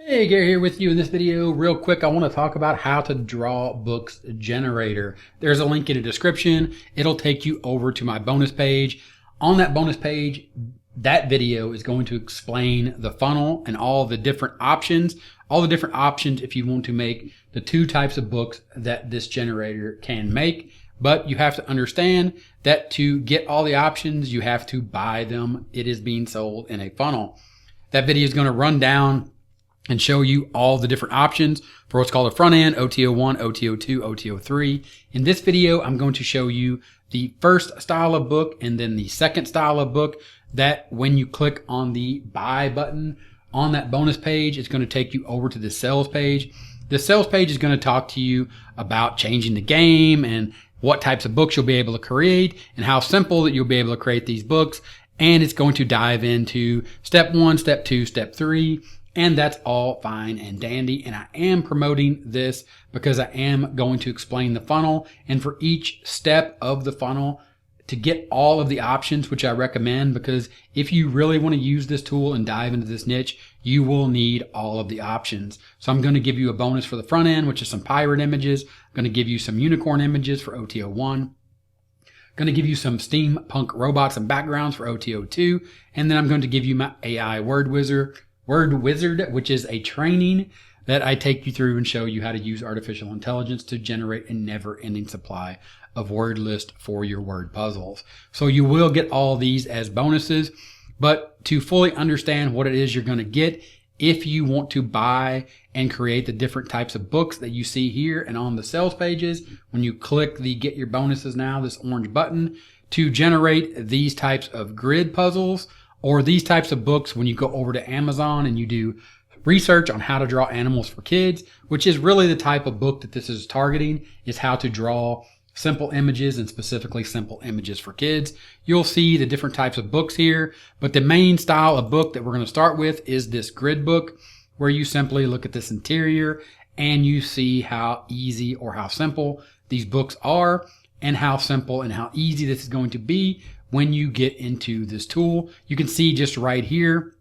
Hey, Gary here with you in this video. Real quick, I want to talk about how to draw books generator. There's a link in the description. It'll take you over to my bonus page. On that bonus page, that video is going to explain the funnel and all the different options. If you want to make the two types of books that this generator can make. But you have to understand that to get all the options, you have to buy them. It is being sold in a funnel. That video is going to run down and show you all the different options for what's called a front end, OTO1, OTO2, OTO3. In this video, I'm going to show you the first style of book and then the second style of book that when you click on the buy button on that bonus page, it's going to take you over to the sales page. The sales page is going to talk to you about changing the game and what types of books you'll be able to create and how simple that you'll be able to create these books. And it's going to dive into step 1, step 2, step 3. And that's all fine and dandy. And I am promoting this because I am going to explain the funnel. And for each step of the funnel to get all of the options, which I recommend, because if you really want to use this tool and dive into this niche, you will need all of the options. So I'm going to give you a bonus for the front end, which is some pirate images. I'm going to give you some unicorn images for OTO1. Going to give you some steampunk robots and backgrounds for OTO2. And then I'm going to give you my AI Word Wizard, which is a training that I take you through and show you how to use artificial intelligence to generate a never-ending supply of word list for your word puzzles. So you will get all these as bonuses, but to fully understand what it is you're going to get, if you want to buy and create the different types of books that you see here and on the sales pages, when you click the Get Your Bonuses Now, this orange button, to generate these types of grid puzzles, or these types of books when you go over to Amazon and you do research on how to draw animals for kids, which is really the type of book that this is targeting, is how to draw simple images and specifically simple images for kids. You'll see the different types of books here, but the main style of book that we're going to start with is this grid book, where you simply look at this interior and you see how easy or how simple these books are and how simple and how easy this is going to be when you get into this tool. You can see just right here,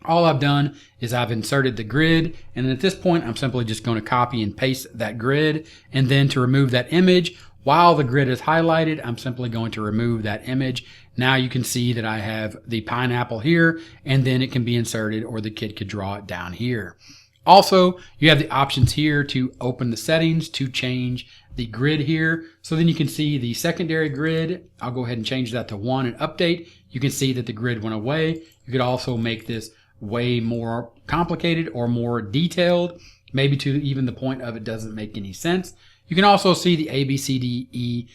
all I've done is I've inserted the grid. And then at this point, I'm simply just going to copy and paste that grid. And then to remove that image, while the grid is highlighted, I'm simply going to remove that image. Now you can see that I have the pineapple here, and then it can be inserted or the kid could draw it down here. Also, you have the options here to open the settings to change the grid here. So then you can see the secondary grid. I'll go ahead and change that to 1 and update. You can see that the grid went away. You could also make this way more complicated or more detailed, maybe to even the point of it doesn't make any sense. You can also see the A, B, C, D, E,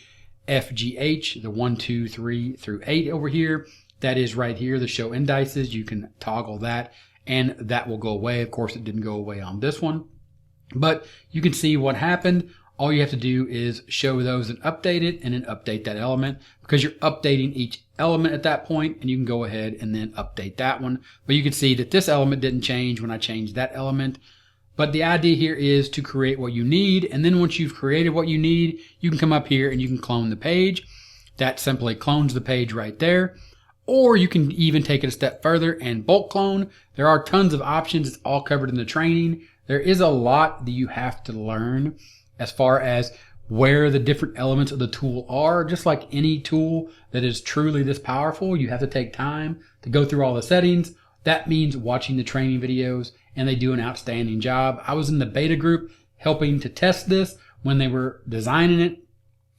F, G, H, the 1, 2, 3 through 8 over here. That is right here, the show indices. You can toggle that and that will go away. Of course, it didn't go away on this one, but you can see what happened. All you have to do is show those and update it, and then update that element, because you're updating each element at that point, and you can go ahead and then update that one. But you can see that this element didn't change when I changed that element. But the idea here is to create what you need, and then once you've created what you need, you can come up here and you can clone the page. That simply clones the page right there. Or you can even take it a step further and bulk clone. There are tons of options. It's all covered in the training. There is a lot that you have to learn as far as where the different elements of the tool are. Just like any tool that is truly this powerful, you have to take time to go through all the settings. That means watching the training videos, and they do an outstanding job. I was in the beta group helping to test this when they were designing it,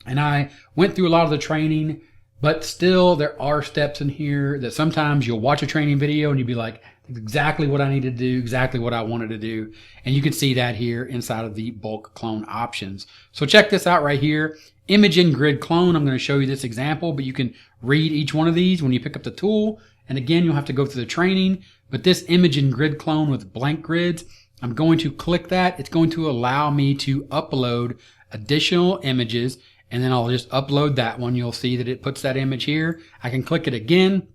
and I went through a lot of the training, but still there are steps in here that sometimes you'll watch a training video and you'll be like, exactly what I need to do, exactly what I wanted to do. And you can see that here inside of the bulk clone options. So check this out right here. Image in grid clone. I'm going to show you this example, but you can read each one of these when you pick up the tool. And again, you'll have to go through the training, but this image in grid clone with blank grids, I'm going to click that. It's going to allow me to upload additional images, and then I'll just upload that one. You'll see that it puts that image here. I can click it again.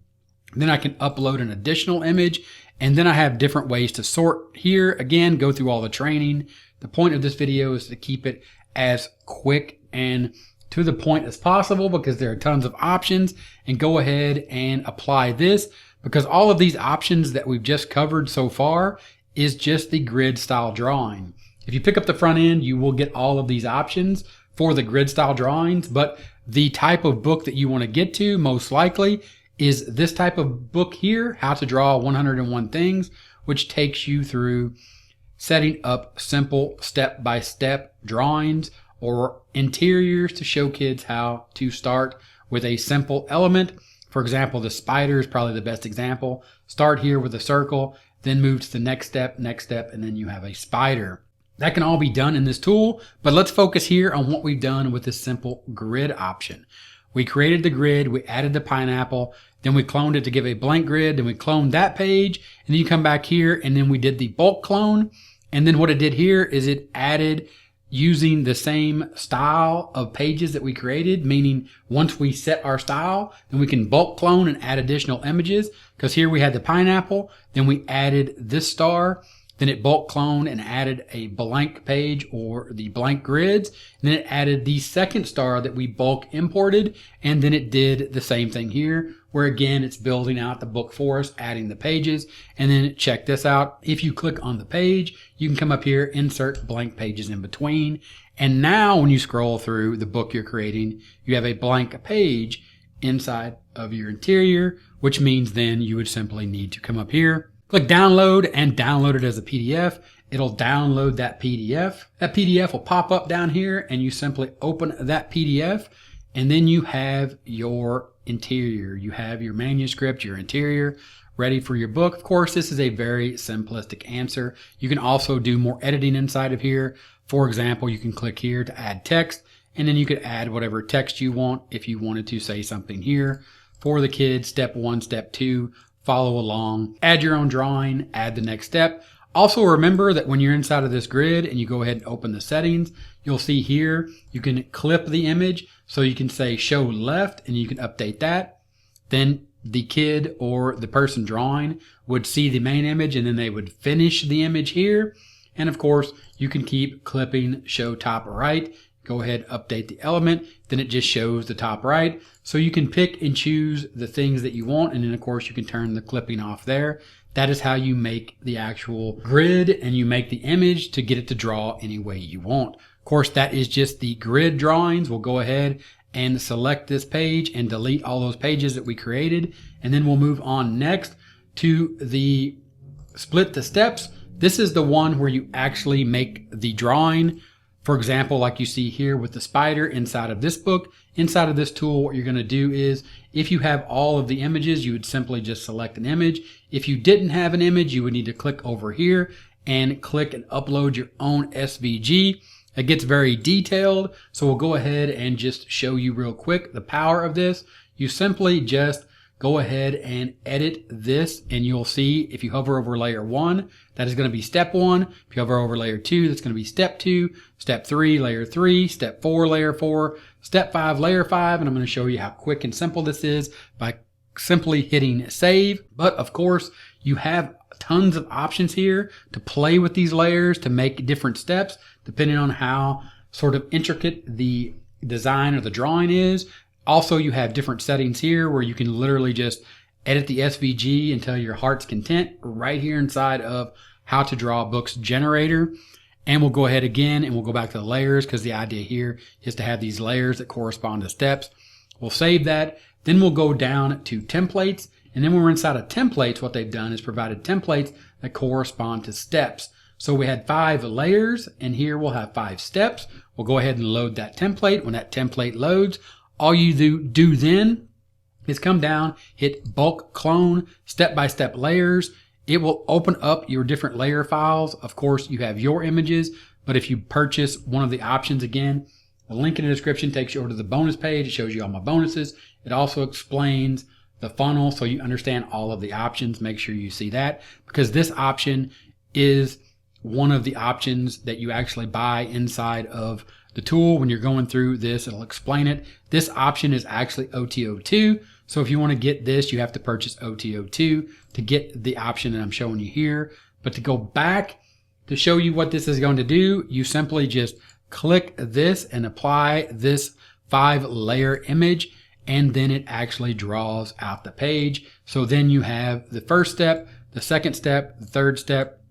Then I can upload an additional image, and then I have different ways to sort here. Again, go through all the training. The point of this video is to keep it as quick and to the point as possible, because there are tons of options, and go ahead and apply this, because all of these options that we've just covered so far, is just the grid style drawing. If you pick up the front end, you will get all of these options for the grid style drawings, but the type of book that you want to get to most likely is this type of book here, How to Draw 101 Things, which takes you through setting up simple step-by-step drawings or interiors to show kids how to start with a simple element. For example, the spider is probably the best example. Start here with a circle, then move to the next step, and then you have a spider. That can all be done in this tool, but let's focus here on what we've done with this simple grid option. We created the grid, we added the pineapple, then we cloned it to give a blank grid, then we cloned that page, and then you come back here and then we did the bulk clone. And then what it did here is it added using the same style of pages that we created, meaning once we set our style, then we can bulk clone and add additional images. Because here we had the pineapple, then we added this star, then it bulk cloned and added a blank page or the blank grids. And then it added the second star that we bulk imported. And then it did the same thing here, where again, it's building out the book for us, adding the pages. And then check this out. If you click on the page, you can come up here, insert blank pages in between. And now when you scroll through the book you're creating, you have a blank page inside of your interior, which means then you would simply need to come up here, click download and download it as a PDF. It'll download that PDF. That PDF will pop up down here and you simply open that PDF and then you have your interior. You have your manuscript, your interior ready for your book. Of course, this is a very simplistic answer. You can also do more editing inside of here. For example, you can click here to add text and then you could add whatever text you want if you wanted to say something here for the kids, step 1, step 2. Follow along, add your own drawing, add the next step. Also remember that when you're inside of this grid and you go ahead and open the settings, you'll see here, you can clip the image. So you can say show left and you can update that. Then the kid or the person drawing would see the main image and then they would finish the image here. And of course, you can keep clipping show top right. Go ahead, update the element, then it just shows the top right. So you can pick and choose the things that you want, and then of course you can turn the clipping off there. That is how you make the actual grid and you make the image to get it to draw any way you want. Of course, that is just the grid drawings. We'll go ahead and select this page and delete all those pages that we created. And then we'll move on next to the split the steps. This is the one where you actually make the drawing. For example, like you see here with the spider inside of this book, inside of this tool, what you're going to do is if you have all of the images, you would simply just select an image. If you didn't have an image, you would need to click over here and click and upload your own SVG. It gets very detailed. So we'll go ahead and just show you real quick the power of this. You simply just go ahead and edit this and you'll see if you hover over layer 1, that is going to be step 1. If you hover over layer 2, that's going to be step 2, step 3, layer 3, step 4, layer 4, step 5, layer 5. And I'm going to show you how quick and simple this is by simply hitting save. But of course, you have tons of options here to play with these layers to make different steps depending on how sort of intricate the design or the drawing is. Also, you have different settings here where you can literally just edit the SVG until your heart's content right here inside of How to Draw Books Generator. And we'll go ahead again and we'll go back to the layers because the idea here is to have these layers that correspond to steps. We'll save that. Then we'll go down to templates. And then when we're inside of templates, what they've done is provided templates that correspond to steps. So we had 5 layers and here we'll have 5 steps. We'll go ahead and load that template. When that template loads, all you do then is come down, hit bulk clone, step-by-step layers. It will open up your different layer files. Of course, you have your images, but if you purchase one of the options again, the link in the description takes you over to the bonus page. It shows you all my bonuses. It also explains the funnel so you understand all of the options. Make sure you see that because this option is one of the options that you actually buy inside of the tool. When you're going through this, it'll explain it. This option is actually OTO2. So if you want to get this, you have to purchase OTO2 to get the option that I'm showing you here. But to go back to show you what this is going to do, you simply just click this and apply this 5-layer image, and then it actually draws out the page. So then you have the first step, the second step, the third step,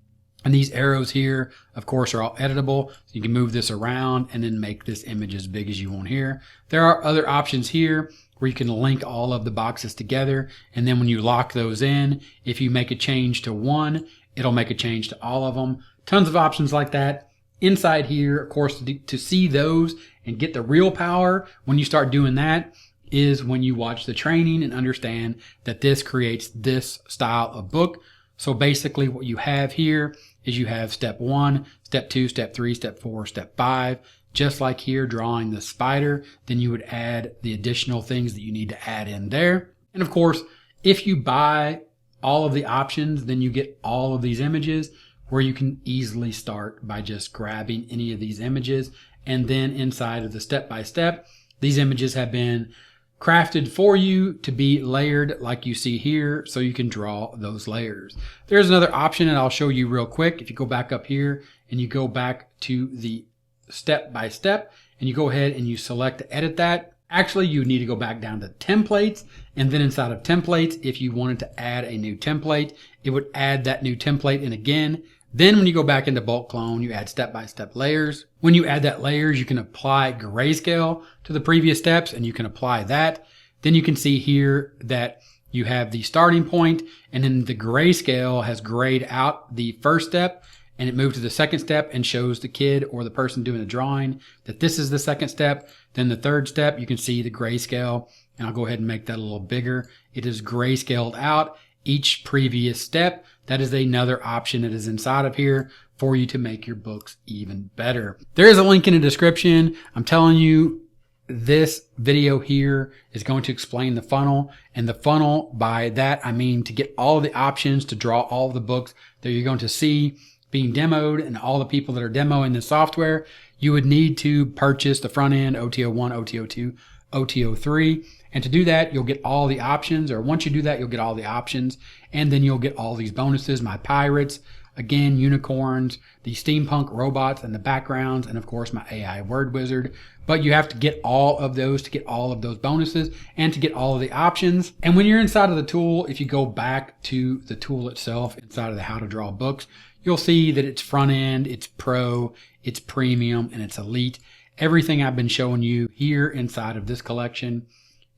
And these arrows here, of course, are all editable. So you can move this around and then make this image as big as you want here. There are other options here where you can link all of the boxes together. And then when you lock those in, if you make a change to one, it'll make a change to all of them. Tons of options like that. Inside here, of course, to see those and get the real power when you start doing that is when you watch the training and understand that this creates this style of book. So basically what you have here is you have step 1, step 2, step 3, step 4, step 5. Just like here drawing the spider, then you would add the additional things that you need to add in there. And of course, if you buy all of the options, then you get all of these images where you can easily start by just grabbing any of these images. And then inside of the step-by-step, these images have been crafted for you to be layered like you see here, so you can draw those layers. There's another option and I'll show you real quick. If you go back up here and you go back to the step-by-step and you go ahead and you select to edit that, actually you need to go back down to templates, and then inside of templates, if you wanted to add a new template, it would add that new template in again. Then when you go back into bulk clone, you add step-by-step layers. When you add that layers, you can apply grayscale to the previous steps and you can apply that. Then you can see here that you have the starting point, and then the grayscale has grayed out the first step and it moved to the second step and shows the kid or the person doing the drawing that this is the second step. Then the third step, you can see the grayscale, and I'll go ahead and make that a little bigger. It is grayscaled out each previous step. That is another option that is inside of here for you to make your books even better. There is a link in the description. I'm telling you, this video here is going to explain the funnel, and the funnel, by that I mean to get all of the options to draw all of the books that you're going to see being demoed, and all the people that are demoing the software. You would need to purchase the front end, OTO1, OTO2, OTO3. And to do that, you'll get all the options, or once you do that, you'll get all the options, and then you'll get all these bonuses, my pirates, again, unicorns, the steampunk robots and the backgrounds, and of course my AI word wizard. But you have to get all of those to get all of those bonuses and to get all of the options. And when you're inside of the tool, if you go back to the tool itself, inside of the how to draw books, you'll see that it's front end, it's pro, it's premium, and it's elite. Everything I've been showing you here inside of this collection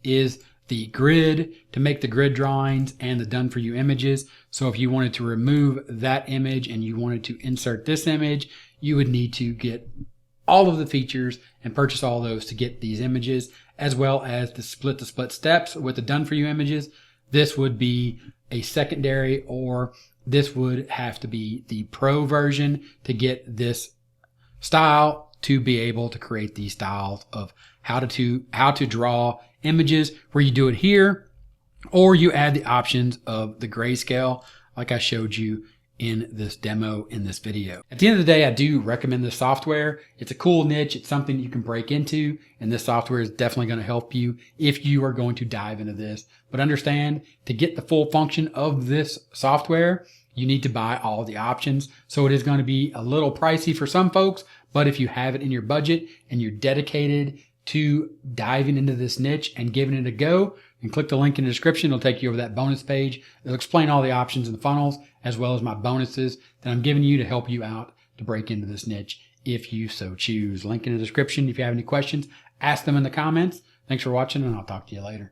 is the grid to make the grid drawings and the done for you images. So if you wanted to remove that image and you wanted to insert this image, you would need to get all of the features and purchase all those to get these images, as well as the split steps with the done for you images. This would be a secondary, or this would have to be the pro version to get this style to be able to create these styles of how to draw images, where you do it here, or you add the options of the grayscale like I showed you in this demo in this video. At the end of the day, I do recommend this software. It's a cool niche. It's something you can break into, and this software is definitely going to help you if you are going to dive into this. But understand, to get the full function of this software, you need to buy all the options. So it is going to be a little pricey for some folks, but if you have it in your budget and you're dedicated to diving into this niche and giving it a go, and click the link in the description. It'll take you over that bonus page. It'll explain all the options and the funnels, as well as my bonuses that I'm giving you to help you out to break into this niche if you so choose. Link in the description. If you have any questions, ask them in the comments. Thanks for watching, and I'll talk to you later.